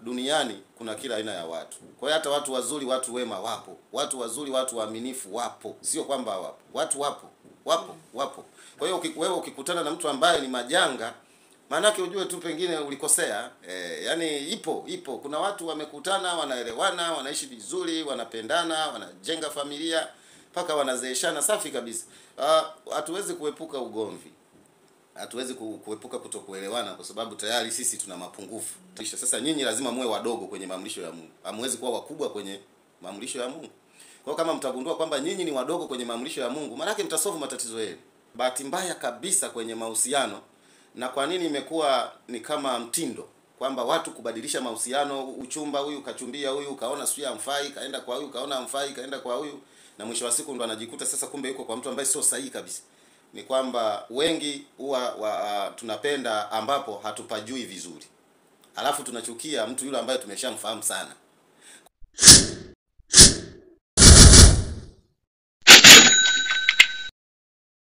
Duniani kuna kila aina ya watu. Kwa hiyo hata watu wazuri, watu wema wapo. Watu wazuri, watu waaminifu wapo. Sio kwamba wapo. Watu wapo. Wapo. Kwa hiyo wewe ukikutana na mtu ambaye ni majanga, maana yake ujue tu pengine ulikosea. Yani ipo. Kuna watu wamekutana, wanaelewana, wanaishi vizuri, wanapendana, wanajenga familia, mpaka wanazeeshana safi kabisa. Hatuwezi kuepuka ugomvi. Hatuwezi kuepuka kutokuelewana kwa sababu tayari sisi tuna mapungufu. Sasa nyinyi lazima muwe wadogo kwenye maamrisho ya Mungu. Hamwezi kuwa wakubwa kwenye maamrisho ya Mungu. Kwa hiyo kama mtagundua kwamba nyinyi ni wadogo kwenye maamrisho ya Mungu, maana yake mtasolve matatizo yenu. Bahati mbaya kabisa kwenye mahusiano, na kwa nini imekuwa ni kama mtindo kwamba watu kubadilisha mahusiano, uchumba, huyu kachumbia huyu, kaona sio amfai, kaenda kwa huyu, kaona amfai, kaenda kwa huyu, na mwisho wa siku ndo anajikuta sasa kumbe yuko kwa mtu ambaye sio sahihi kabisa. Ni kwamba wengi huwa tunapenda ambapo hatupajui vizuri. Alafu tunachukia mtu yule ambaye tumeshamfahamu sana.